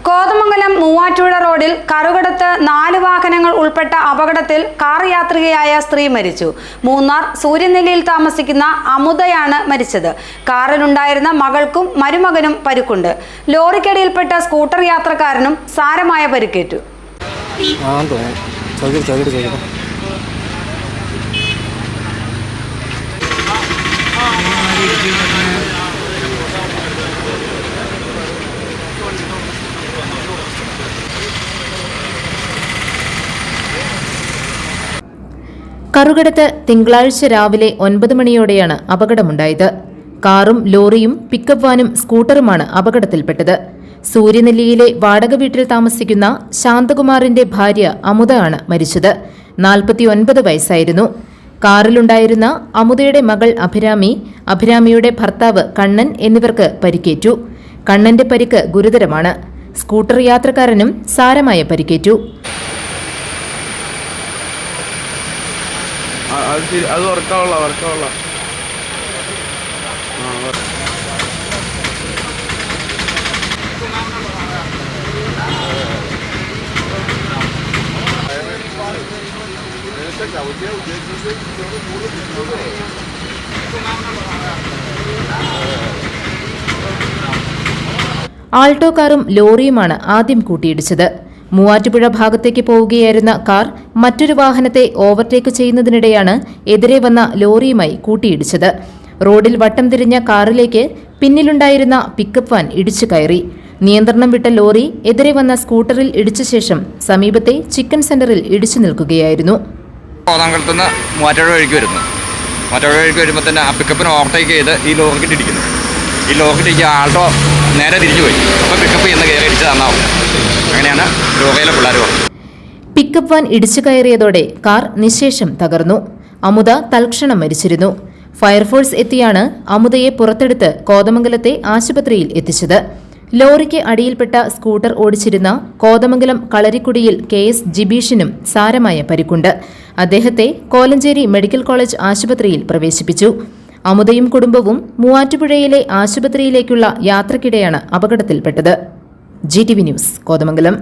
കോതമംഗലം മൂവാറ്റുപുഴ റോഡിൽ കറുകടത്ത് 4 വാഹനങ്ങൾ ഉൾപ്പെട്ട അപകടത്തിൽ കാർ യാത്രികയായ സ്ത്രീ മരിച്ചു. മൂന്നാർ സൂര്യനെല്ലിയിൽ താമസിക്കുന്ന അമുദയാണ് മരിച്ചത്. കാറിലുണ്ടായിരുന്ന മകൾക്കും മരുമകനും പരിക്കുണ്ട്. ലോറിക്കടിയിൽപ്പെട്ട സ്കൂട്ടർ യാത്രക്കാരനും സാരമായ പരിക്കേറ്റു. കറുകടത്ത് തിങ്കളാഴ്ച രാവിലെ 9 മണിയോടെയാണ് അപകടമുണ്ടായത്. കാറും ലോറിയും പിക്കപ്പ് വാനും സ്കൂട്ടറുമാണ് അപകടത്തിൽപ്പെട്ടത്. സൂര്യനെല്ലിയിലെ വാടക വീട്ടിൽ താമസിക്കുന്ന ശാന്തകുമാറിന്റെ ഭാര്യ അമുദ ആണ് മരിച്ചത്. 49 വയസ്സായിരുന്നു. കാറിലുണ്ടായിരുന്ന അമുദയുടെ മകൾ അഭിരാമി, അഭിരാമിയുടെ ഭർത്താവ് കണ്ണൻ എന്നിവർക്ക് പരിക്കേറ്റു. കണ്ണന്റെ പരിക്ക് ഗുരുതരമാണ്. സ്കൂട്ടർ യാത്രക്കാരനും സാരമായ പരിക്കേറ്റു. അത് വർക്കാവുള്ള ആൾട്ടോ കാറും ലോറിയുമാണ് ആദ്യം കൂട്ടിയിടിച്ചത്. മൂവാറ്റുപുഴ ഭാഗത്തേക്ക് പോവുകയായിരുന്ന കാർ മറ്റൊരു വാഹനത്തെ ഓവർടേക്ക് ചെയ്യുന്നതിനിടെയാണ് എതിരെ വന്ന ലോറിയുമായി കൂട്ടിയിടിച്ചത്. റോഡിൽ വട്ടം തിരിഞ്ഞ കാറിലേക്ക് പിന്നിലുണ്ടായിരുന്ന പിക്കപ്പ് വാൻ ഇടിച്ചു കയറി. നിയന്ത്രണം വിട്ട ലോറി എതിരെ വന്ന സ്കൂട്ടറിൽ ഇടിച്ച ശേഷം സമീപത്തെ ചിക്കൻ സെന്ററിൽ ഇടിച്ചു നിൽക്കുകയായിരുന്നു. കോതമംഗലത്തുനിന്ന് മൂവാറ്റുപുഴ വഴിക്ക് വരുമ്പോൾ തന്നെ ആ പിക്കപ്പിന് ഓവർടേക്ക് ചെയ്ത് ഈ ലോറിക്കിട്ട് ഇടിക്കുന്നു. ഈ ലോറിക്കിട്ട് ആൾട്ടോ നേരെ തിരിച്ചു പോയി. അപ്പോൾ പിക്കപ്പ് ചെയ്യുന്ന കയറി ഇടിച്ച് തന്നാവും. അങ്ങനെയാണ് ലോകയിലെ പിള്ളേർ പറഞ്ഞത്. പിക്കപ്പ് വാൻ ഇടിച്ചു കയറിയതോടെ കാർ നിശേഷം തകർന്നു. അമുദ തൽക്ഷണം മരിച്ചിരുന്നു. ഫയർഫോഴ്സ് എത്തിയാണ് അമുദയെ പുറത്തെടുത്ത് കോതമംഗലത്തെ ആശുപത്രിയിൽ എത്തിച്ചത്. ലോറിക്ക് അടിയിൽപ്പെട്ട സ്കൂട്ടർ ഓടിച്ചിരുന്ന കോതമംഗലം കളരിക്കുടിയിൽ KS ജിബീഷിനും സാരമായ പരിക്കുണ്ട്. അദ്ദേഹത്തെ കോലഞ്ചേരി മെഡിക്കൽ കോളേജ് ആശുപത്രിയിൽ പ്രവേശിപ്പിച്ചു. അമുദയും കുടുംബവും മൂവാറ്റുപുഴയിലെ ആശുപത്രിയിലേക്കുള്ള യാത്രക്കിടെയാണ് അപകടത്തിൽപ്പെട്ടത്. GTV news, Kothamangalam.